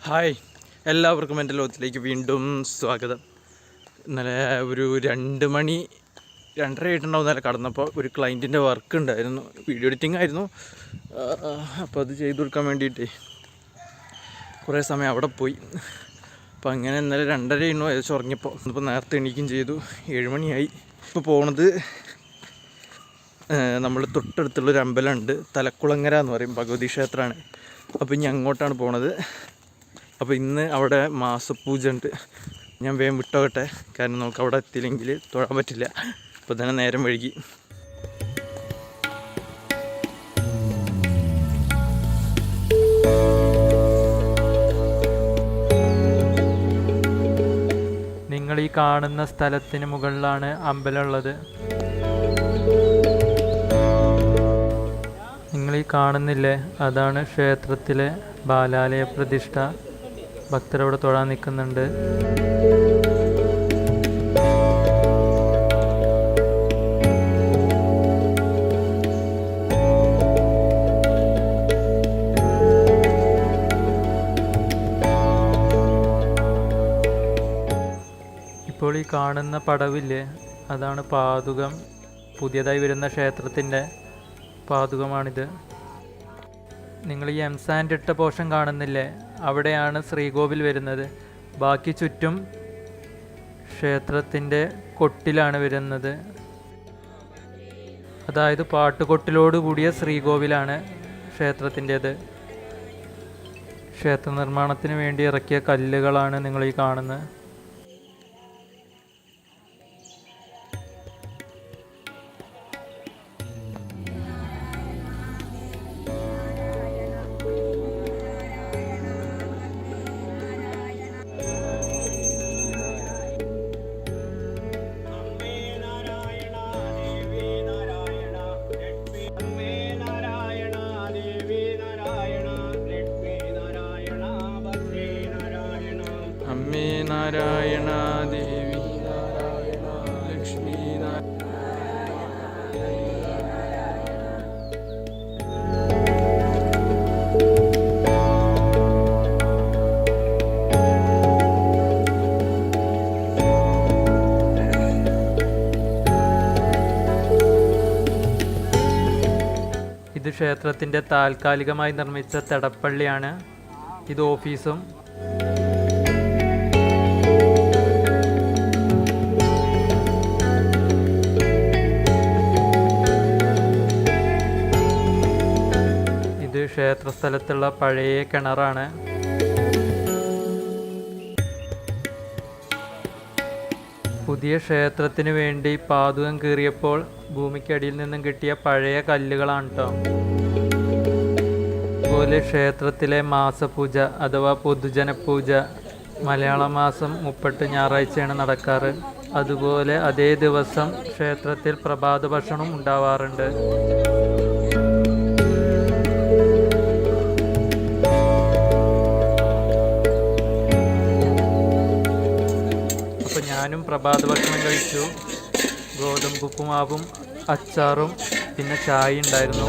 Hi, എല്ലാവർക്കും എൻ്റെ ലോകത്തിലേക്ക് വീണ്ടും സ്വാഗതം. ഇന്നലെ ഒരു 2 മണി 2:30 ആയിട്ടുണ്ടാവും ഇന്നലെ കടന്നപ്പോൾ. ഒരു ക്ലയൻറ്റിൻ്റെ വർക്ക് ഉണ്ടായിരുന്നു, വീഡിയോ എഡിറ്റിംഗ് ആയിരുന്നു. അപ്പോൾ അത് ചെയ്തു കൊടുക്കാൻ വേണ്ടിയിട്ട് കുറേ സമയം അവിടെ പോയി. അപ്പോൾ അങ്ങനെ ഇന്നലെ 2:30 ആയിരുന്നു ഏകദേശം ഉറങ്ങിയപ്പോൾ. ഇപ്പോൾ നേരത്തെ എണീക്കും ചെയ്തു, 7 മണിയായി. ഇപ്പോൾ പോണത് നമ്മൾ തൊട്ടടുത്തുള്ളൊരു അമ്പലമുണ്ട്, തലക്കുളങ്ങര എന്ന് പറയും, ഭഗവതി ക്ഷേത്രമാണ്. അപ്പോൾ ഇനി അങ്ങോട്ടാണ് പോണത്. അപ്പോൾ ഇന്ന് അവിടെ മാസപൂജ ഉണ്ട്. ഞാൻ വേഗം വിട്ടോകട്ടെ, കാരണം നമുക്ക് അവിടെ എത്തിയില്ലെങ്കിൽ തൊഴാൻ പറ്റില്ല. അപ്പോൾ തന്നെ നേരം വൈകി. നിങ്ങൾ ഈ കാണുന്ന സ്ഥലത്തിന് മുകളിലാണ് അമ്പലമുള്ളത്. നിങ്ങൾ ഈ കാണുന്നില്ലേ, അതാണ് ക്ഷേത്രത്തിലെ ബാലാലയ പ്രതിഷ്ഠ. ഭക്തരവിടെ തൊഴാൻ നിൽക്കുന്നുണ്ട്. ഇപ്പോൾ ഈ കാണുന്ന പടവില്ലേ, അതാണ് പാതുകം. പുതിയതായി വരുന്ന ക്ഷേത്രത്തിൻ്റെ പാതുകമാണിത്. നിങ്ങൾ ഈ എംസാൻഡ് ഇട്ട പോർഷൻ കാണുന്നില്ലേ, അവിടെയാണ് ശ്രീകോവിൽ വരുന്നത്. ബാക്കി ചുറ്റും ക്ഷേത്രത്തിൻ്റെ കൊട്ടിലാണ് വരുന്നത്. അതായത് പാട്ടുകൊട്ടിലോട് കൂടിയ ശ്രീകോവിലാണ് ക്ഷേത്രത്തിൻ്റേത്. ക്ഷേത്ര നിർമ്മാണത്തിന് വേണ്ടി ഇറക്കിയ കല്ലുകളാണ് നിങ്ങൾ ഈ കാണുന്നത്. അമ്മേ നാരായണ, ദേവി നാരായണ, ലക്ഷ്മി ഇത് ക്ഷേത്രത്തിൻ്റെ താൽക്കാലികമായി നിർമ്മിച്ച തെടപ്പള്ളിയാണ്. ഇത് ഓഫീസും. ഇത് ക്ഷേത്രസ്ഥലത്തുള്ള പഴയ കിണറാണ്. പുതിയ ക്ഷേത്രത്തിന് വേണ്ടി പാതുകം കീറിയപ്പോൾ ഭൂമിക്കടിയിൽ നിന്നും കിട്ടിയ പഴയ കല്ലുകളാണ് കേട്ടോ. അതുപോലെ ക്ഷേത്രത്തിലെ മാസപൂജ അഥവാ പൊതുജനപൂജ മലയാള മാസം 30 ഞായറാഴ്ചയാണ് നടക്കാറ്. അതുപോലെ അതേ ദിവസം ക്ഷേത്രത്തിൽ പ്രഭാത ഭക്ഷണം ഉണ്ടാവാറുണ്ട്. അപ്പോൾ ഞാനും പ്രഭാത ഭക്ഷണം കഴിച്ചു. ഗോതമ്പ് ഉപ്പുമാവും അച്ചാറും പിന്നെ ചായ ഉണ്ടായിരുന്നു.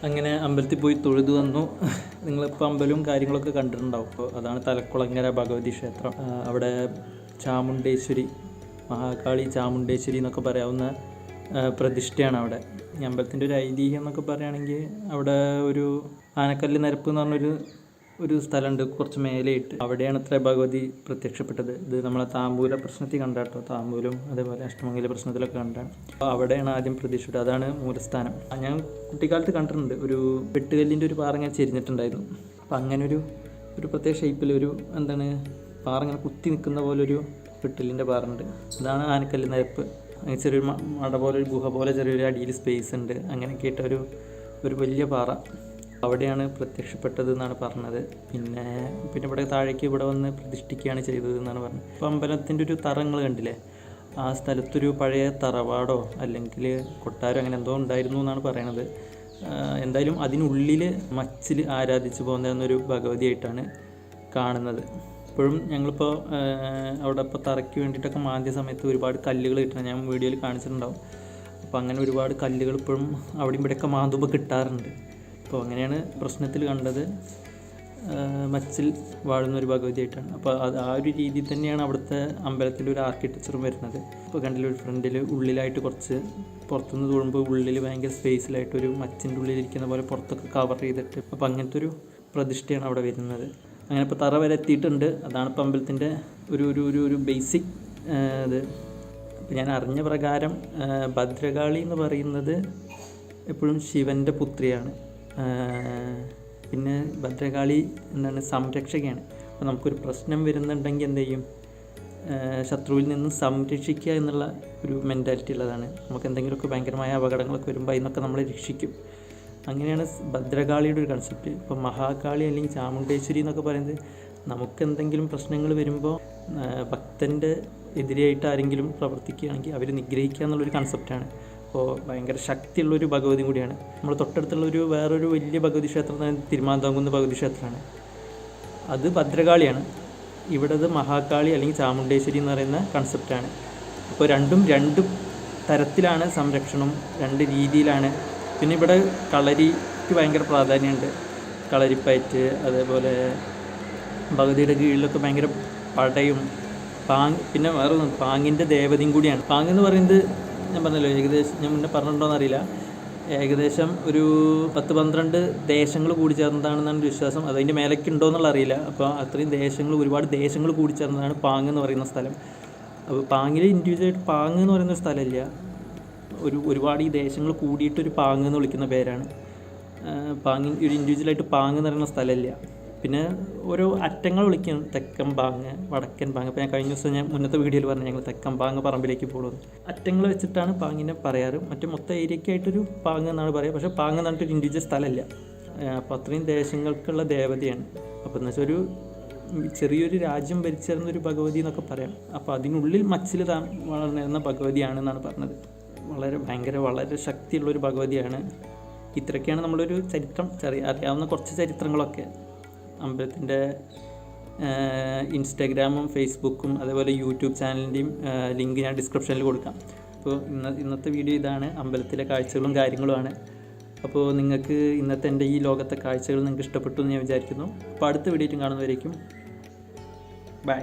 അങ്ങനെ അമ്പലത്തിൽ പോയി തൊഴുതു വന്നു. നിങ്ങളിപ്പോൾ അമ്പലവും കാര്യങ്ങളൊക്കെ കണ്ടിട്ടുണ്ടാവും. അപ്പോൾ അതാണ് തലക്കുളങ്ങര ഭഗവതി ക്ഷേത്രം. അവിടെ ചാമുണ്ടേശ്വരി, മഹാകാളി ചാമുണ്ടേശ്വരി എന്നൊക്കെ പറയാവുന്ന പ്രതിഷ്ഠയാണ് അവിടെ. ഈ അമ്പലത്തിൻ്റെ ഒരു ഐതിഹ്യം എന്നൊക്കെ പറയുകയാണെങ്കിൽ അവിടെ ഒരു ആനക്കല്ല് നിരപ്പ് എന്ന് പറഞ്ഞൊരു സ്ഥലമുണ്ട്, കുറച്ച് മേലെയിട്ട്. അവിടെയാണ് ഇത്ര ഭഗവതി പ്രത്യക്ഷപ്പെട്ടത്. ഇത് നമ്മളെ താമ്പൂല പ്രശ്നത്തിൽ കണ്ടാട്ടോ, താമ്പൂലും അതേപോലെ അഷ്ടമംഗല പ്രശ്നത്തിലൊക്കെ കണ്ടാണ്. അപ്പോൾ അവിടെയാണ് ആദ്യം പ്രതിഷ്ഠിച്ചത്. അതാണ് മൂലസ്ഥാനം. ഞാൻ കുട്ടിക്കാലത്ത് കണ്ടിട്ടുണ്ട്, ഒരു വെട്ടുകല്ലിൻ്റെ ഒരു പാറ ഇങ്ങനെ ചെരിഞ്ഞിട്ടുണ്ടായിരുന്നു. അപ്പോൾ അങ്ങനെ ഒരു പ്രത്യേക ഷേപ്പിൽ എന്താണ് പാറ ഇങ്ങനെ കുത്തി നിൽക്കുന്ന പോലൊരു വെട്ടുകല്ലിൻ്റെ പാറുണ്ട്. അതാണ് ആനക്കല്ല് നിരപ്പ്. ചെറിയൊരു മട പോലെ, ഒരു ഗുഹ പോലെ ചെറിയൊരു അടിയിൽ സ്പേസ് ഉണ്ട്. അങ്ങനെയൊക്കെ ഇട്ട ഒരു വലിയ പാറ അവിടെയാണ് പ്രത്യക്ഷപ്പെട്ടത് എന്നാണ് പറഞ്ഞത്. പിന്നെ ഇവിടെ താഴേക്ക് ഇവിടെ വന്ന് പ്രതിഷ്ഠിക്കുകയാണ് ചെയ്തത് എന്നാണ് പറഞ്ഞത്. അപ്പോൾ അമ്പലത്തിൻ്റെ ഒരു തറങ്ങൾ കണ്ടില്ലേ, ആ സ്ഥലത്തൊരു പഴയ തറവാടോ അല്ലെങ്കിൽ കൊട്ടാരോ അങ്ങനെ എന്തോ ഉണ്ടായിരുന്നു എന്നാണ് പറയണത്. എന്തായാലും അതിനുള്ളിൽ മച്ചിൽ ആരാധിച്ചു പോകുന്നതെന്നൊരു ഭഗവതിയായിട്ടാണ് കാണുന്നത്. ഇപ്പോഴും ഞങ്ങളിപ്പോൾ അവിടെ ഇപ്പോൾ തറയ്ക്ക് വേണ്ടിയിട്ടൊക്കെ മാന്തിയ സമയത്ത് ഒരുപാട് കല്ലുകൾ കിട്ടണം, ഞാൻ വീഡിയോയിൽ കാണിച്ചിട്ടുണ്ടാവും. അപ്പോൾ അങ്ങനെ ഒരുപാട് കല്ലുകൾ ഇപ്പോഴും അവിടെയും ഇവിടെയൊക്കെ മാന്തുമ്പോൾ കിട്ടാറുണ്ട്. അപ്പോൾ അങ്ങനെയാണ് പ്രശ്നത്തിൽ കണ്ടത്, മച്ചിൽ വാഴുന്ന ഒരു ഭഗവതിയായിട്ടാണ്. അപ്പോൾ അത് ആ ഒരു രീതിയിൽ തന്നെയാണ് അവിടുത്തെ അമ്പലത്തിലൊരു ആർക്കിടെക്ചറും വരുന്നത്. ഇപ്പോൾ കണ്ടില്ല, ഒരു ഫ്രണ്ടിൽ ഉള്ളിലായിട്ട് കുറച്ച് പുറത്തുനിന്ന് തൊഴുമ്പോൾ ഉള്ളിൽ ഭയങ്കര സ്പേസിലായിട്ട് ഒരു മച്ചിൻ്റെ ഉള്ളിലിരിക്കുന്ന പോലെ പുറത്തൊക്കെ കവർ ചെയ്തിട്ട്, അപ്പോൾ അങ്ങനത്തെ ഒരു പ്രതിഷ്ഠയാണ് അവിടെ വരുന്നത്. അങ്ങനെ ഇപ്പോൾ തറ വരെ എത്തിയിട്ടുണ്ട്. അതാണ് ഇപ്പോൾ അമ്പലത്തിൻ്റെ ഒരു ഒരു ഒരു ഒരു ബേസിക് ഇത്. അപ്പോൾ ഞാൻ അറിഞ്ഞ പ്രകാരം ഭദ്രകാളി എന്ന് പറയുന്നത് എപ്പോഴും ശിവൻ്റെ പുത്രിയാണ്. പിന്നെ ഭദ്രകാളി എന്താണ്, സംരക്ഷകയാണ്. അപ്പോൾ നമുക്കൊരു പ്രശ്നം വരുന്നുണ്ടെങ്കിൽ എന്ത് ചെയ്യും, ശത്രുവിൽ നിന്ന് സംരക്ഷിക്കുക എന്നുള്ള ഒരു മെൻറ്റാലിറ്റി ഉള്ളതാണ്. നമുക്ക് എന്തെങ്കിലുമൊക്കെ ഭയങ്കരമായ അപകടങ്ങളൊക്കെ വരുമ്പോൾ അതിനൊക്കെ നമ്മളെ രക്ഷിക്കും. അങ്ങനെയാണ് ഭദ്രകാളിയുടെ ഒരു കൺസെപ്റ്റ്. ഇപ്പോൾ മഹാകാളി അല്ലെങ്കിൽ ചാമുണ്ടേശ്വരി എന്നൊക്കെ പറയുന്നത്, നമുക്കെന്തെങ്കിലും പ്രശ്നങ്ങൾ വരുമ്പോൾ ഭക്തൻ്റെ എതിരായിട്ട് ആരെങ്കിലും പ്രവർത്തിക്കുകയാണെങ്കിൽ അവർ നിഗ്രഹിക്കുക എന്നുള്ളൊരു കൺസെപ്റ്റാണ്. അപ്പോൾ ഭയങ്കര ശക്തിയുള്ളൊരു ഭഗവതി കൂടിയാണ്. നമ്മൾ തൊട്ടടുത്തുള്ളൊരു വേറൊരു വലിയ ഭഗവതി ക്ഷേത്രം തിരുമാന്താംകുന്ന് ഭഗവതി ക്ഷേത്രമാണ്, അത് ഭദ്രകാളിയാണ്. ഇവിടത് മഹാകാളി അല്ലെങ്കിൽ ചാമുണ്ടേശ്വരി എന്ന് പറയുന്ന കൺസെപ്റ്റാണ്. അപ്പോൾ രണ്ടും രണ്ട് തരത്തിലാണ് സംരക്ഷണം, രണ്ട് രീതിയിലാണ്. പിന്നെ ഇവിടെ കളരിക്ക് ഭയങ്കര പ്രാധാന്യമുണ്ട്. കളരിപ്പയറ്റ്, അതേപോലെ ഭഗവതിയുടെ കീഴിലൊക്കെ ഭയങ്കര പടയും പിന്നെ വേറെ പാങ്ങിൻ്റെ ദേവതയും കൂടിയാണ്. പാങ് എന്ന് പറയുന്നത് ഞാൻ പറഞ്ഞല്ലോ, ഏകദേശം ഞാൻ മുന്നേ പറഞ്ഞിട്ടുണ്ടോയെന്ന് അറിയില്ല, ഏകദേശം ഒരു 10-12 ദേശങ്ങൾ കൂടി ചേർന്നതാണെന്നാണ് വിശ്വാസം. അതിൻ്റെ മേലേക്ക് ഉണ്ടോ എന്നുള്ള അറിയില്ല. അപ്പോൾ അത്രയും ദേശങ്ങൾ, ഒരുപാട് ദേശങ്ങൾ കൂടി ചേർന്നതാണ് പാങ് എന്ന് പറയുന്ന സ്ഥലം. അപ്പോൾ പാങ്ങിൽ ഇൻഡിവിജ്വലായിട്ട് പാങ് എന്ന് പറയുന്ന സ്ഥലമില്ല, ഒരുപാട് ഈ ദേശങ്ങൾ കൂടിയിട്ടൊരു പാങ് എന്ന് വിളിക്കുന്ന പേരാണ്. പാങ്ങിൽ ഒരു ഇൻഡിവിജ്വലായിട്ട് പാങ് എന്ന് പറയുന്ന സ്ഥലമില്ല. പിന്നെ ഓരോ അറ്റങ്ങൾ വിളിക്കും, തെക്കൻ പാങ്, വടക്കൻ പാങ്. അപ്പോൾ ഞാൻ കഴിഞ്ഞ ദിവസം ഞാൻ മുന്നത്തെ വീഡിയോയിൽ പറഞ്ഞു, ഞങ്ങൾ തെക്കൻ പാങ് പറമ്പിലേക്ക് പോകുന്നത്. അറ്റങ്ങൾ വെച്ചിട്ടാണ് പാങ്ങിനെ പറയാറ്. മറ്റു മൊത്തം ഏരിയയ്ക്കായിട്ടൊരു പാങ് എന്നാണ് പറയുക. പക്ഷേ പാങ് എന്ന് പറഞ്ഞിട്ടൊരു ഇൻഡിവിജ്വൽ സ്ഥലമല്ല. അപ്പോൾ അത്രയും ദേശങ്ങൾക്കുള്ള ദേവതയാണ്. അപ്പോൾ എന്ന് വെച്ചാൽ ഒരു ചെറിയൊരു രാജ്യം ഭരിച്ചിരുന്നൊരു ഭഗവതി എന്നൊക്കെ പറയാം. അപ്പോൾ അതിനുള്ളിൽ മച്ചിൽ വളർന്നിരുന്ന ഭഗവതിയാണെന്നാണ് പറഞ്ഞത്. വളരെ ശക്തിയുള്ളൊരു ഭഗവതിയാണ്. ഇത്രയൊക്കെയാണ് നമ്മളൊരു ചരിത്രം, അറിയാവുന്ന കുറച്ച് ചരിത്രങ്ങളൊക്കെ. അമ്പലത്തിൻ്റെ ഇൻസ്റ്റാഗ്രാമും ഫേസ്ബുക്കും അതേപോലെ യൂട്യൂബ് ചാനലിൻ്റെയും ലിങ്ക് ഞാൻ ഡിസ്ക്രിപ്ഷനിൽ കൊടുക്കാം. അപ്പോൾ ഇന്നത്തെ വീഡിയോ ഇതാണ്, അമ്പലത്തിലെ കാഴ്ചകളും കാര്യങ്ങളുമാണ്. അപ്പോൾ നിങ്ങൾക്ക് ഇന്നത്തെ എൻ്റെ ഈ ലോകത്തെ കാഴ്ചകൾ നിങ്ങൾക്ക് ഇഷ്ടപ്പെട്ടു എന്ന് ഞാൻ വിചാരിക്കുന്നു. അപ്പോൾ അടുത്ത വീഡിയോയിലും കാണുന്നവരേക്കും ബൈ.